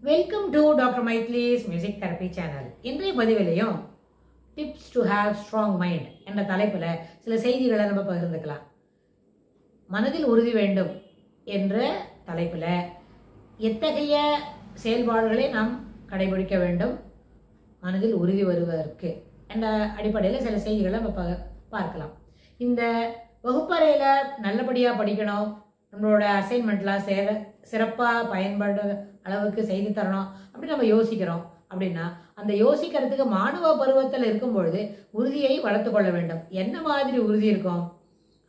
Welcome to Dr. Maitli's Music Therapy Channel. இன்றைய பதிவிலையும் Tips to have strong mind என்ற தலைப்பில் சில செய்திகளை நம்ம பகிர்ந்துக்கலாம். மனதில் உறுதி வேண்டும் என்ற தலைப்பில் எத்தகைய செயல்பாடுகளை நாம் கடைபிடிக்க வேண்டும் மனதில் உறுதி வருவதற்கு என்ற அடிப்படையில் சில செய்திகளை நம்ம பார்க்கலாம். இந்த வகுப்பறையில் நல்லபடியாக படிக்கணும், நம்மளோட அசைன்மெண்ட்லாம் சிறப்பாக பயன்படுற அளவுக்கு செய்து தரணும் அப்படி நம்ம யோசிக்கிறோம் அப்படின்னா அந்த யோசிக்கிறதுக்கு மாணவ பருவத்தில் இருக்கும்பொழுது உறுதியை வளர்த்து கொள்ள வேண்டும். என்ன மாதிரி உறுதி இருக்கும்?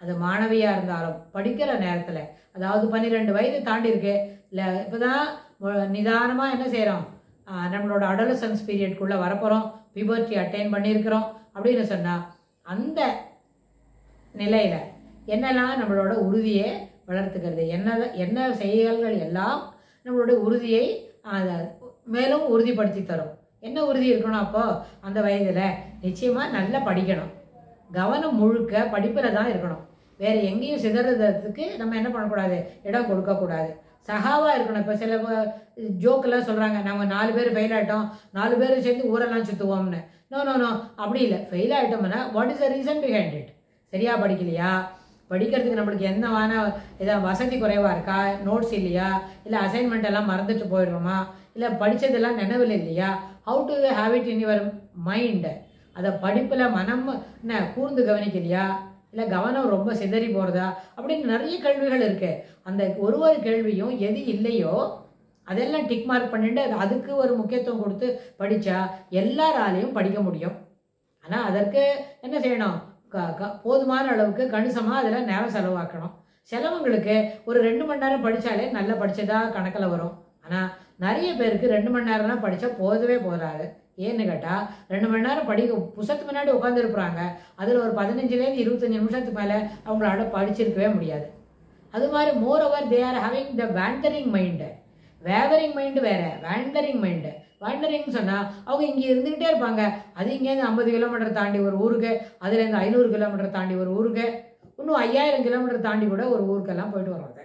அது மாணவியாக இருந்தாலும் படிக்கிற நேரத்தில், அதாவது 12 வயது தாண்டி இருக்கு இல்லை, இப்போ தான் நிதானமாக என்ன செய்கிறோம், நம்மளோட அடோலசன்ஸ் பீரியட்குள்ளே வரப்போகிறோம், பியூபர்ட்டி அட்டைன் பண்ணியிருக்கிறோம் அப்படின்னு சொன்னால் அந்த நிலையில் என்னெல்லாம் நம்மளோட உறுதியை வளர்த்துக்கிறது, என்ன செயல்கள் எல்லாம் நம்மளுடைய உறுதியை மேலும் உறுதிப்படுத்தி தரும். என்ன உறுதி இருக்கணும்? அப்போ அந்த வயதில் நிச்சயமாக நல்லா படிக்கணும், கவனம் முழுக்க படிப்பில் தான் இருக்கணும், வேறு எங்கேயும் சிதறதுக்கு நம்ம என்ன பண்ணக்கூடாது, இடம் கொடுக்கக்கூடாது, சகாவாக இருக்கணும். இப்போ சில ஜோக்கெல்லாம் சொல்கிறாங்க, நம்ம 4 பேர் ஃபெயில் ஆகிட்டோம், 4 பேர் சேர்ந்து ஊரெல்லாம் சுற்றுவோம்னு. நோ நோ நோ, அப்படி இல்லை. ஃபெயில் ஆகிட்டோம்னா what is the reason behind it? சரியாக படிக்கலையா, படிக்கிறதுக்கு நம்மளுக்கு என்னவான ஏதாவது வசதி குறைவாக இருக்கா, நோட்ஸ் இல்லையா, இல்லை அசைன்மெண்ட் எல்லாம் மறந்துட்டு போயிடுறோமா, இல்லை படித்ததெல்லாம் நினைவில் இல்லையா, how to have it in your mind, அதை படிப்பில் மனம் என்ன கூர்ந்து கவனிக்கலையா, இல்லை கவனம் ரொம்ப சிதறி போகிறதா, அப்படின்னு நிறைய கேள்விகள் இருக்குது. அந்த ஒரு கேள்வியும் எது இல்லையோ அதெல்லாம் டிக் மார்க் பண்ணிட்டு அதுக்கு ஒரு முக்கியத்துவம் கொடுத்து படித்தா எல்லாராலையும் படிக்க முடியும். ஆனால் அதற்கு என்ன செய்யணும், போதுமான அளவுக்கு கணிசமாக அதில் நேரம் செலவாக்கணும். செலவுங்களுக்கு ஒரு 2 மணி நேரம் படித்தாலே நல்லா படித்ததா கணக்கில் வரும். ஆனால் நிறைய பேருக்கு 2 மணி நேரம்லாம் படித்தா போதவே போதாது. ஏன்னு கேட்டால் 2 மணி நேரம் புத்தகத்துக்கு முன்னாடி உட்காந்துருப்பாங்க, அதில் ஒரு 15லேருந்து 25 நிமிஷத்துக்கு மேலே அவங்களால படிச்சிருக்கவே முடியாது. அது மாதிரி more over they are having the wandering mind. Wavering mind வேற, வேண்டரிங் மைண்டு. வேண்டரிங்னு சொன்னால் அவங்க இங்கே இருந்துக்கிட்டே இருப்பாங்க, அது இங்கேருந்து 50 கிலோமீட்டர் தாண்டி ஒரு ஊருக்கு, அதுலேருந்து 500 கிலோமீட்டர் தாண்டி ஒரு ஊருக்கு, இன்னும் 5000 கிலோமீட்டர் தாண்டி கூட ஒரு ஊருக்கெல்லாம் போயிட்டு வர்றது.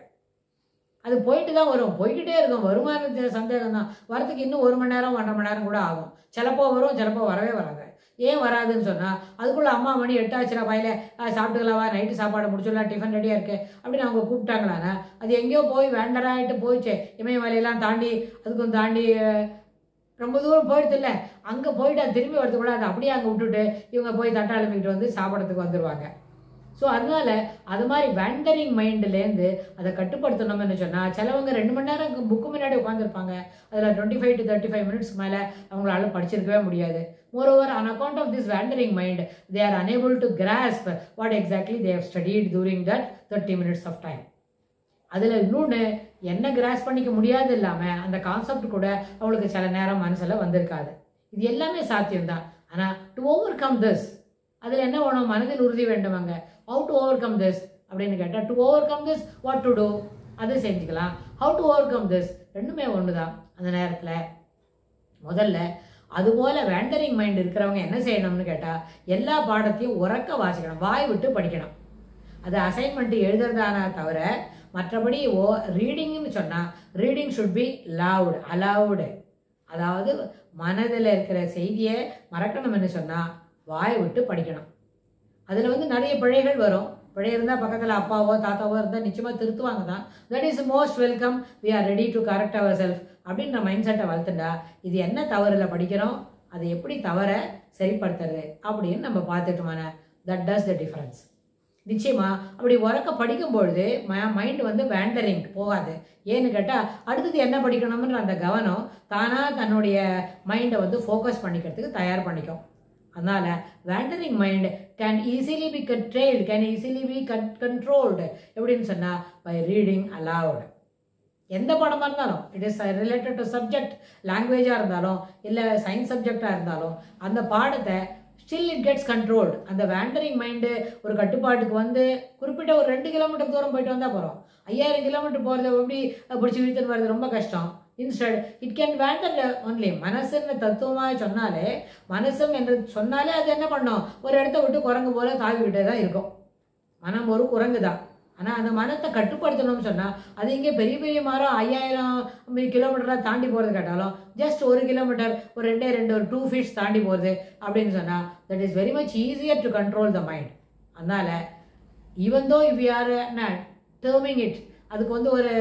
அது போயிட்டு தான் வரும், போய்கிட்டே இருக்கும். வருமானத்து சந்தேகம் தான், வரத்துக்கு இன்னும் 1 மணி நேரம் 1.5 மணி நேரம் கூட ஆகும். சிலப்போ வரும், சிலப்போ வரவே வராது. ஏன் வராதுன்னு சொன்னால் அதுக்குள்ளே அம்மா மணி 8 ஆச்சுரா பையில சாப்பிட்டுக்கலாவா, நைட்டு சாப்பாடு முடிச்சுடலாம், டிஃபன் ரெடியாக இருக்கு அப்படின்னு அவங்க கூப்பிட்டாங்களான்னா அது எங்கேயோ போய் வேண்டராகிட்டு போயிடுச்சு. இமயமலையெல்லாம் தாண்டி அதுக்கும் தாண்டி ரொம்ப தூரம் போயிடுது இல்லை, அங்கே போயிட்டு அது திரும்பி வரதுக்குள்ள அதை அப்படியே அங்கே விட்டுட்டு இவங்க போய் தட்டாளமிக்கிட்டு வந்து சாப்பிட்றதுக்கு வந்துடுவாங்க. ஸோ அதனால அது மாதிரி வேண்டரிங் மைண்ட்லேருந்து அதை கட்டுப்படுத்தணும்னு சொன்னால் சிலவங்க 2 மணி நேரம் புக்கு முன்னாடி உட்காந்துருப்பாங்க, அதில் 25 to 35 மினிட்ஸ்க்கு மேலே அவங்களால படிச்சிருக்கவே முடியாது. Moreover, on account of this wandering mind, they are unable to grasp what exactly they have studied during that 30 minutes of time. அதில் இன்னொன்று என்ன கிராஸ் பண்ணிக்க முடியாது இல்லாமல் அந்த கான்செப்ட் கூட அவங்களுக்கு சில நேரம் மனசில் வந்திருக்காது. இது எல்லாமே சாத்தியம்தான். ஆனால் டு ஓவர் கம் திஸ், அதில் என்ன வேணும், மனதில் உறுதி வேண்டுமாங்க. How to overcome this அப்படின்னு கேட்டால், to overcome this what to do, அது செஞ்சுக்கலாம். How to overcome this ரெண்டுமே ஒன்று தான். அந்த நேரத்தில் முதல்ல அதுபோல் வேண்டரிங் மைண்ட் இருக்கிறவங்க என்ன செய்யணும்னு கேட்டால் எல்லா பாடத்தையும் உறக்க வாசிக்கணும், வாய் விட்டு படிக்கணும். அது அசைன்மெண்ட் எழுதுறதான தவிர மற்றபடி ரீடிங்னு சொன்னால் reading should be loud, allowed. அதாவது மனதில் இருக்கிற செய்தியை மறக்கணும்னு சொன்னால் வாய் விட்டு படிக்கணும். அதில் வந்து நிறைய பிழைகள் வரும். பிழை இருந்தால் பக்கத்தில் அப்பாவோ தாத்தாவோ இருந்தால் நிச்சயமாக திருத்துவாங்க தான். That is most welcome, we are ready to correct our self அப்படின்ற மைண்ட் செட்டை வளர்த்துட்டா இது என்ன தவறில் படிக்கிறோம், அதை எப்படி தவற சரிப்படுத்துறது அப்படின்னு நம்ம பார்த்துட்டோமான தட் டஸ் த டிஃபரன்ஸ். நிச்சயமாக அப்படி உறக்க படிக்கும்பொழுது மைண்டு வந்து வேண்டரிங் போகாது. ஏன்னு கேட்டால் அடுத்தது என்ன படிக்கணும்ன்ற அந்த கவனம் தானாக தன்னுடைய மைண்டை வந்து ஃபோக்கஸ் பண்ணிக்கிறதுக்கு தயார் பண்ணிக்கும். அதனால் wandering mind can easily be controlled, can easily be controlled எப்படின்னு சொன்னால் பை ரீடிங் அலவுட். எந்த பாடமாக இருந்தாலும், it is related to subject, லாங்குவேஜாக இருந்தாலும் இல்லை சயின்ஸ் சப்ஜெக்டாக இருந்தாலும் அந்த பாடத்தை ஸ்டில் இட் கெட்ஸ் கண்ட்ரோல்டு. அந்த வேண்டரிங் மைண்டு ஒரு கட்டுப்பாட்டுக்கு வந்து குறிப்பிட்ட ஒரு 2 கிலோமீட்டர் தூரம் போயிட்டு வந்தால் போகிறோம். 5000 கிலோமீட்டர் போகிறத எப்படி பிடிச்சி இழுத்துன்னு வர்றது ரொம்ப கஷ்டம். Instead it can wander only. மனசுன்னு தத்துவமாக சொன்னாலே, மனசும் என்று சொன்னாலே அது என்ன பண்ணும், ஒரு இடத்த விட்டு குரங்கு போல தாவிக்கிட்டே தான் இருக்கும். மனம் ஒரு குரங்கு தான். ஆனால் அந்த மனத்தை கட்டுப்படுத்தணும்னு சொன்னால் அது இங்கே பெரிய பெரிய மரம் 5000 கிலோமீட்டராக தாண்டி போகிறது கேட்டாலும் ஜஸ்ட் 1 கிலோமீட்டர் ஒரு 2 feet தாண்டி போகிறது அப்படின்னு சொன்னால் that is very much easier to control the mind. அதனால் even though if you are டேர்மிங் இட், அதுக்கு வந்து ஒரு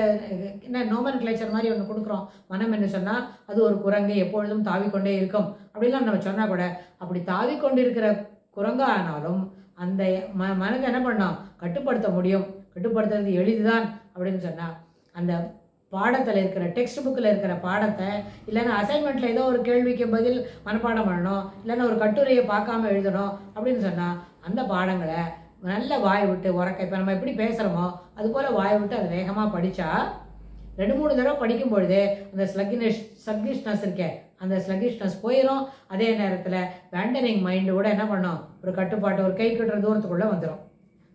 என்ன நோமன் கிளேச்சர் மாதிரி ஒன்று கொடுக்குறோம். மனம் என்ன சொன்னால் அது ஒரு குரங்கு எப்பொழுதும் தாவிக்கொண்டே இருக்கும் அப்படிலாம் நம்ம சொன்னால் கூட, அப்படி தாவிக்கொண்டு இருக்கிற குரங்கா ஆனாலும் அந்த மனதை என்ன பண்ணோம் கட்டுப்படுத்த முடியும். கட்டுப்படுத்துறது எளிதுதான் அப்படின்னு சொன்னால் அந்த பாடத்தில் இருக்கிற டெக்ஸ்ட் புக்கில் இருக்கிற பாடத்தை இல்லைன்னா அசைன்மெண்ட்டில் ஏதோ ஒரு கேள்விக்கு பதில் மனப்பாடம் பண்ணணும், இல்லைன்னா ஒரு கட்டுரையை பார்க்காம எழுதணும் அப்படின்னு சொன்னால் அந்த பாடங்களை நல்ல வாய் விட்டு உறக்க, இப்போ நம்ம எப்படி பேசுகிறோமோ அது போல் வாய் விட்டு அது வேகமாக படித்தா 2-3 தடவை படிக்கும் பொழுது அந்த ஸ்லக்கிஷ்னஸ் இருக்கே அந்த ஸ்லக்கிஷ்னஸ் போயிடும். அதே நேரத்தில் வேண்டரிங் மைண்டு கூட என்ன பண்ணோம் ஒரு கட்டுப்பாட்டு ஒரு கை கட்டுற தூரத்துக்குள்ளே வந்துடும்.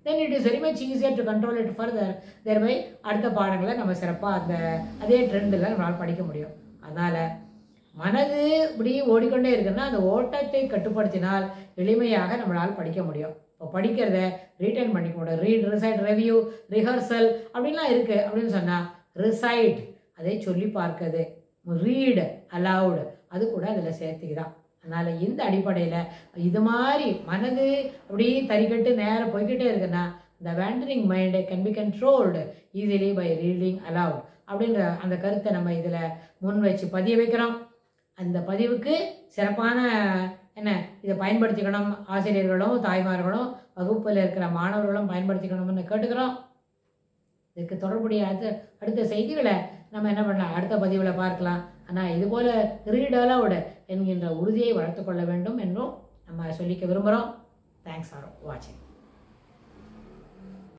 Then it is very much easier to control it further. தேர்வை அடுத்த பாடங்களை நம்ம சிறப்பாக அதே ட்ரெண்டில் நம்மளால் படிக்க முடியும். அதனால் மனது இப்படி ஓடிக்கொண்டே இருக்குன்னா அந்த ஓட்டத்தை கட்டுப்படுத்தினால் எளிமையாக நம்மளால் படிக்க முடியும். இப்போ படிக்கிறத ரீட்டைன் பண்ணிக்க முடியும். ரீட், ரிசைட், ரிவ்யூ, ரிஹர்சல் அப்படின்லாம் இருக்குது அப்படின்னு சொன்னால் ரிசைட் அதை சொல்லி பார்க்குது, ரீடு அலவுடு அது கூட அதில் சேர்த்துக்குதான். அதனால் இந்த அடிப்படையில் இது மாதிரி மனது அப்படி தறிக்கட்டு நேரம் போய்கிட்டே இருக்குன்னா இந்த வேண்டரிங் மைண்டை can be controlled easily by reading aloud அப்படின்ற அந்த கருத்தை நம்ம இதில் முன் வச்சு பதிய வைக்கிறோம். அந்த பதிவுக்கு சிறப்பான என்ன இதை பயன்படுத்திக்கணும். ஆசிரியர்களும் தாய்மார்களும் வகுப்பில் இருக்கிற மாணவர்களும் பயன்படுத்திக்கணும்னு கேட்டுக்கிறோம். இதுக்கு தொடர்புடைய அடுத்த செய்திகளை நம்ம என்ன பண்ணலாம் அடுத்த பதிவில் பார்க்கலாம். ஆனால் இதுபோல் ரீட் அலவுட் என்கின்ற உறுதியை வளர்த்து கொள்ள வேண்டும் என்றும் நம்ம சொல்லிக்க விரும்புகிறோம். தேங்க்ஸ் ஃபார் வாட்சிங்.